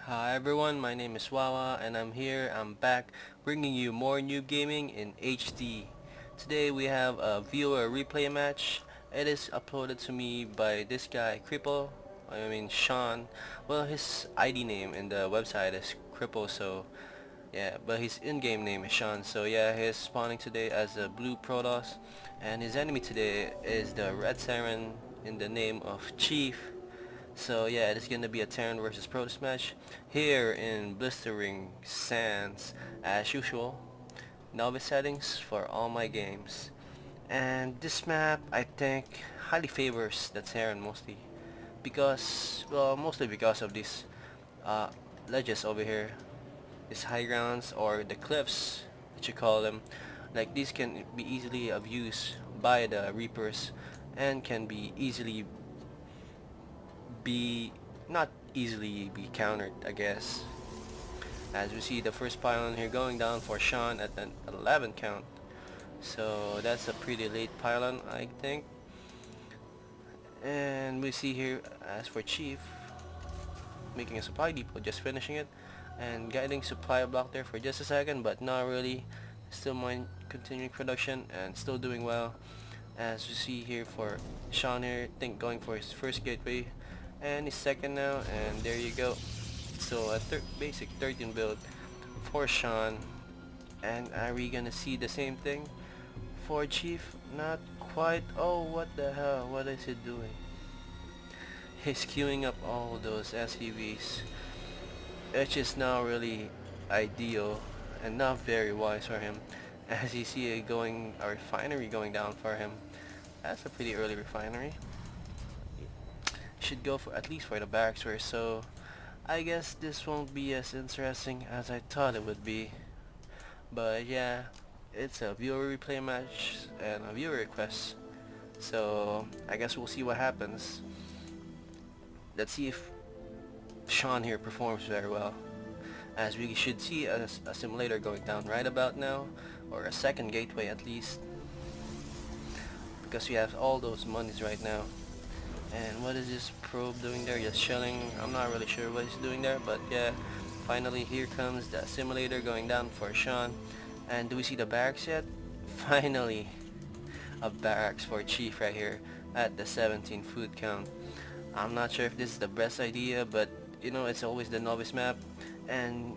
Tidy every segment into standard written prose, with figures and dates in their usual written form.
Hi everyone, my name is Wawa and I'm back bringing you more new gaming in HD. Today we have a viewer replay match. It is uploaded to me by this guy Sean. Well, his ID name in the website is Cripple, so yeah, but his in-game name is Sean. So yeah, he's spawning today as a blue Protoss, and his enemy today is the red Siren in the name of Chief. So yeah, it's gonna be a Terran versus Protoss match here in blistering sands as usual. Novice settings for all my games. And this map I think highly favors the Terran mostly because of these uh, ledges over here, these high grounds or the cliffs that you call them. Like these can be easily abused by the Reapers and can be easily be not easily be countered, I guess. As we see the first pylon here going down for Sean at an 11 count. So that's a pretty late pylon, I think. And we see here as for Chief making a supply depot, just finishing it and getting supply block there for just a second, but not really. Still mine continuing production and still doing well. As you see here for Sean here, think going for his first gateway and his second now, and there you go. So a basic 13 build for Sean. And are we gonna see the same thing for Chief? Not quite. Oh, what the hell? What is he doing? He's queuing up all those SUVs, which is not really ideal and not very wise for him. As you see a refinery going down for him. That's a pretty early refinery. Should go for at least for the barracks first, so I guess this won't be as interesting as I thought it would be. But yeah, it's a viewer replay match and a viewer request. So I guess we'll see what happens. Let's see if Sean here performs very well. As we should see a simulator going down right about now, or a second gateway at least. Because we have all those monies right now. And what is this probe doing there? Just shelling. I'm not really sure what he's doing there, but yeah. Finally, here comes the simulator going down for Sean. And do we see the barracks yet? Finally, a barracks for Chief right here at the 17 food count. I'm not sure if this is the best idea, but you know, it's always the novice map, and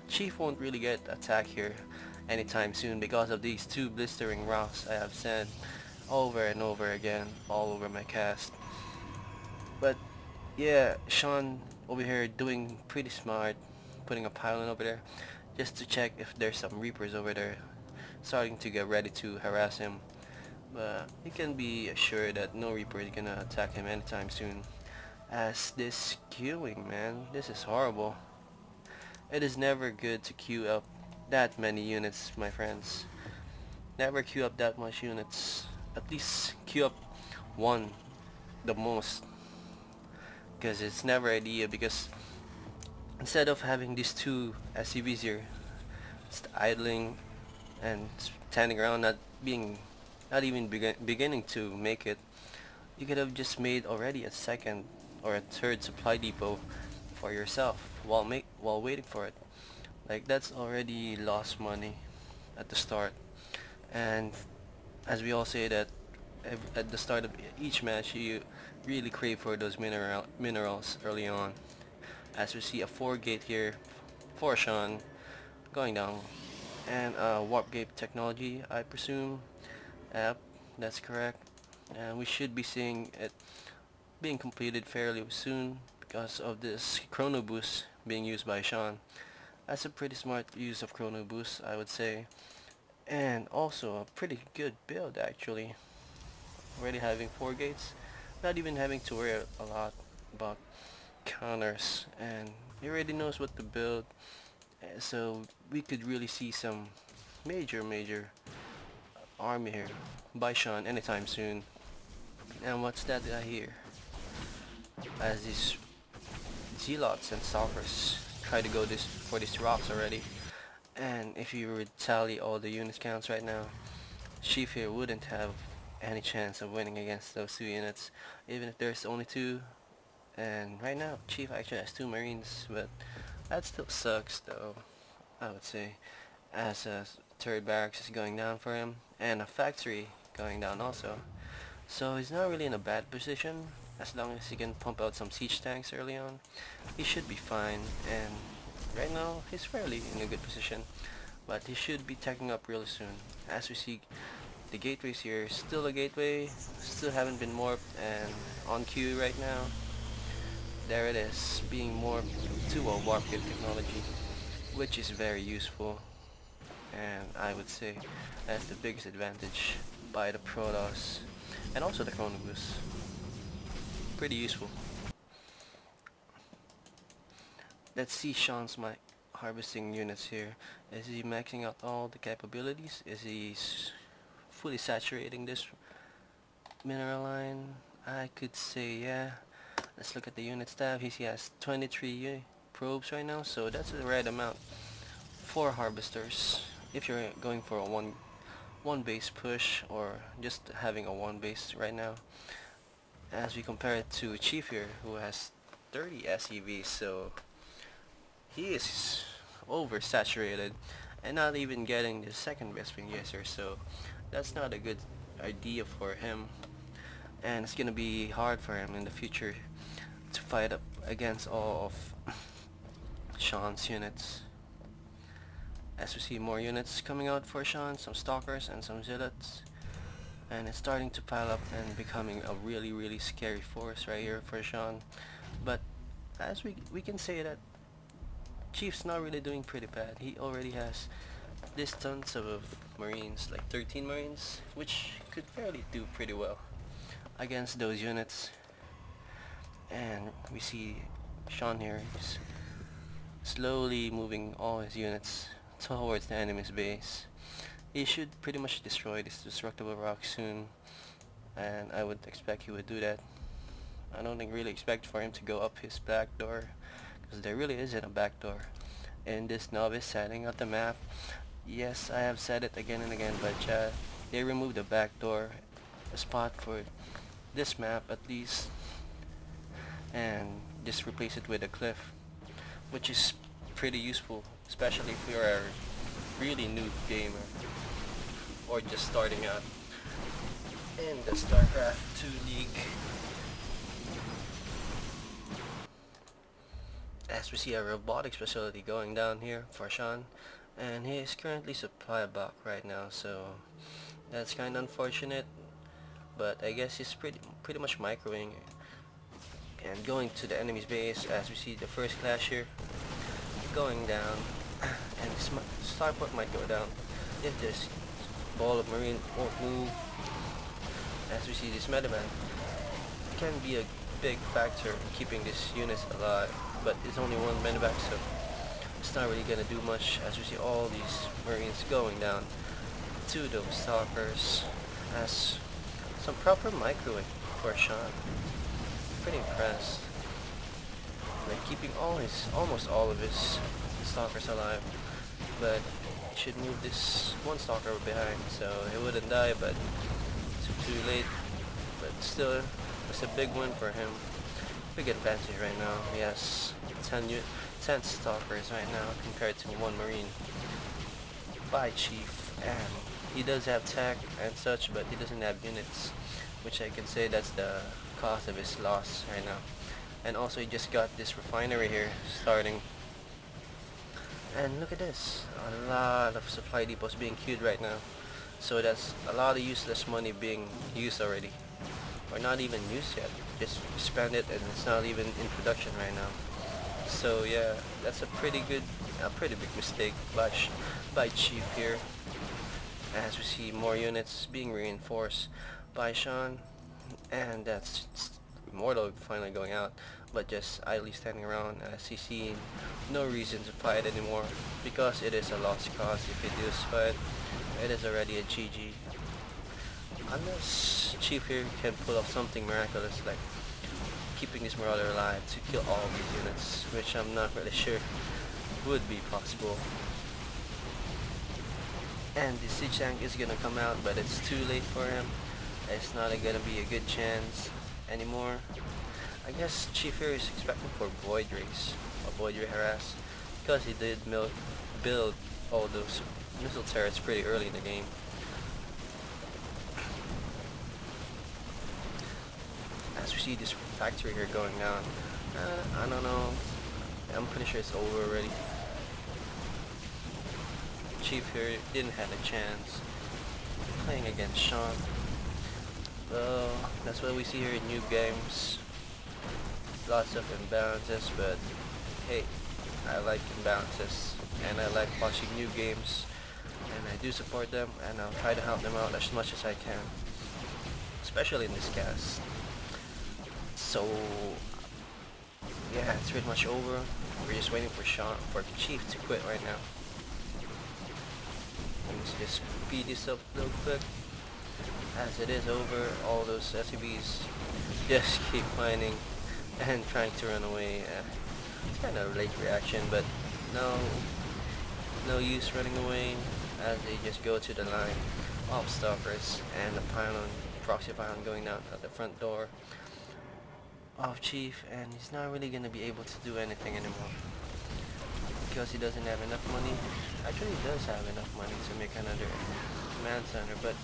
Chief won't really get attacked here anytime soon because of these two blistering rocks I have said over and over again all over my cast. But yeah, Sean over here doing pretty smart, putting a pylon over there just to check if there's some Reapers over there starting to get ready to harass him. But he can be assured that no Reaper is gonna attack him anytime soon. As this queuing, man, this is horrible. It is never good to queue up that many units, my friends. Never queue up that much units. At least queue up one the most, because it's never ideal, because instead of having these two SCVs here just idling and standing around not even beginning to make it, you could have just made already a second or a third supply depot for yourself while waiting for it. Like that's already lost money at the start. And as we all say that at the start of each match you really crave for those minerals early on. As we see a 4 gate here for Sean going down, and warp gate technology, I presume. Yep, that's correct. And we should be seeing it being completed fairly soon because of this chrono boost being used by Sean. That's a pretty smart use of chrono boost, I would say, and also a pretty good build actually. Already having 4 gates, not even having to worry a lot about counters, and he already knows what to build. So we could really see some major army here by Sean anytime soon. And what's that I hear? As these zealots and stalkers try to go this for these rocks already. And if you would tally all the unit counts right now, Chief here wouldn't have any chance of winning against those two units. Even if there's only two, And right now, Chief actually has 2 Marines, but that still sucks though, I would say, as a third barracks is going down for him, and a factory going down also. So he's not really in a bad position. As long as he can pump out some siege tanks early on, he should be fine. And right now, he's fairly in a good position, but he should be taking up real soon. As we see, the gateways here, still a gateway, still haven't been morphed, and on queue right now. There it is, being morphed to a warp gate technology, which is very useful, and I would say that's the biggest advantage by the Protoss, and also the Chronobus. Pretty useful. Let's see Sean's harvesting units here. Is he maxing out all the capabilities? Is he fully saturating this mineral line? I could say yeah. Let's look at the unit staff. He has 23 probes right now, so that's the right amount for harvesters. If you're going for a one base push, or just having a one base right now, as we compare it to Chief here, who has 30 SEVs, so he is oversaturated and not even getting the second best wing user, so that's not a good idea for him, and it's gonna be hard for him in the future to fight up against all of Sean's units. As we see more units coming out for Sean, some stalkers and some zealots, and it's starting to pile up and becoming a really scary force right here for Sean. But as we can say that Chief's not really doing pretty bad. He already has this tons of Marines, like 13 Marines, which could fairly do pretty well against those units. And we see Sean here is slowly moving all his units towards the enemy's base. He should pretty much destroy this destructible rock soon, and I would expect he would do that. I don't really expect for him to go up his back door, because there really isn't a back door in this novice setting of the map. Yes, I have said it again and again, but they removed the back door, a spot for this map at least, and just replace it with a cliff, which is pretty useful, especially if you're a really new gamer or just starting out in the Starcraft 2 League. As we see a robotics facility going down here for Sean, and he is currently supply block right now, so that's kind of unfortunate, but I guess he's pretty much microwing and going to the enemy's base. As we see the first clash here going down, and this starport might go down if this ball of marine won't move. As we see, this medevac can be a big factor in keeping these units alive, but it's only one medevac, so it's not really gonna do much. As we see all these marines going down to those stalkers, as some proper microwave for Sean. Pretty impressed. Like keeping almost all of his stalkers alive, but he should move this one stalker behind so he wouldn't die, but it's too late. But still, it's a big win for him. Big advantage right now. He has 10 stalkers right now compared to 1 marine by Chief, and he does have tech and such, but he doesn't have units, which I can say that's the cause of his loss right now. And also he just got this refinery here starting, and look at this, a lot of supply depots being queued right now, so that's a lot of useless money being used already, or not even used yet. Just spend it and it's not even in production right now. So yeah, that's a pretty big mistake by Chief here. As we see more units being reinforced by Sean, and that's Immortal finally going out, but just idly standing around as he sees no reason to fight anymore, because it is a lost cause. If he does fight, it is already a GG. Unless Chief here can pull off something miraculous like keeping this Marauder alive to kill all these units, which I'm not really sure would be possible. And the siege tank is gonna come out, but it's too late for him. It's not gonna be a good chance anymore. I guess Chief here is expecting for Void Race, or Void Ray Harass, because he did build all those missile turrets pretty early in the game. As we see this factory here going down, I don't know, I'm pretty sure it's over already. Chief here didn't have a chance playing against Sean. Well, that's what we see here in new games. Lots of imbalances, but hey, I like imbalances and I like watching new games, and I do support them, and I'll try to help them out as much as I can, especially in this cast. So yeah, it's pretty much over. We're just waiting for Chief to quit right now. Let me just speed this up real quick. As it is over, all those SUVs just keep whining and trying to run away. It's kind of a late reaction, but no use running away, as they just go to the line of stalkers and the pylon, proxy pylon going down at the front door of Chief, and he's not really gonna be able to do anything anymore because he doesn't have enough money. Actually, he does have enough money to make another command center, but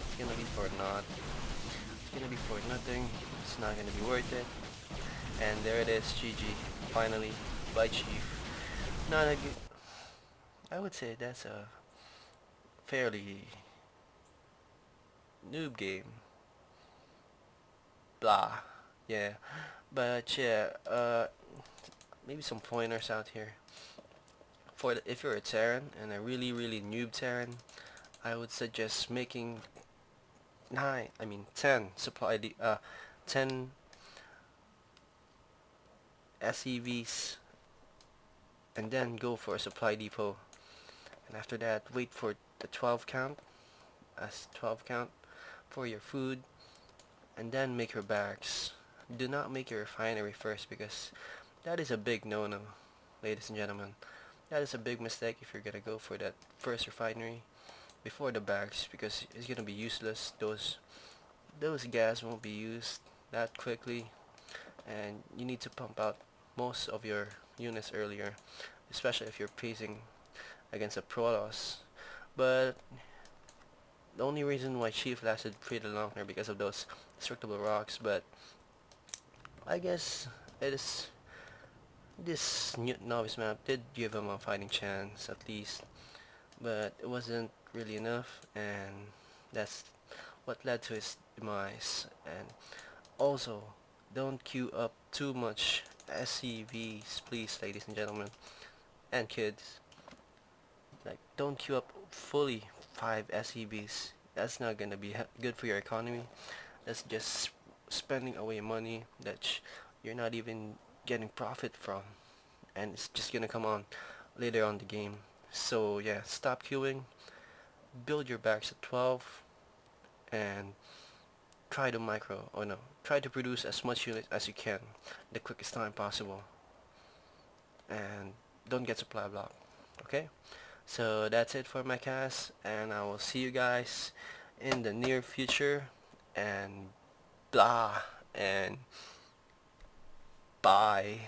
it's gonna be for naught. It's gonna be for nothing. It's not gonna be worth it. And there it is, GG, finally, by Chief. Not a good, I would say that's a fairly noob game. Blah. Yeah. But yeah, maybe some pointers out here. If you're a Terran and a really noob Terran, I would suggest making 10 10 SEVs, and then go for a supply depot, and after that wait for the 12 count for your food, and then make your barracks. Do not make your refinery first, because that is a big no-no, ladies and gentlemen. That is a big mistake if you're gonna go for that first refinery before the barracks, because it's gonna be useless. Those gas won't be used that quickly, and you need to pump out most of your units earlier, especially if you're facing against a Protoss. But the only reason why Chief lasted pretty long here because of those destructible rocks, but I guess this new novice map did give him a fighting chance at least, but it wasn't really enough, and that's what led to his demise. And also, don't queue up too much SCVs, please, ladies and gentlemen, and kids. Like, don't queue up fully 5 SCVs. That's not gonna be good for your economy. That's just spending away money that you're not even getting profit from, and it's just gonna come on later on the game. So yeah, stop queuing, build your backs at 12, and try to produce as much units as you can the quickest time possible, and don't get supply block. Okay, so that's it for my cast, and I will see you guys in the near future, and blah, and bye.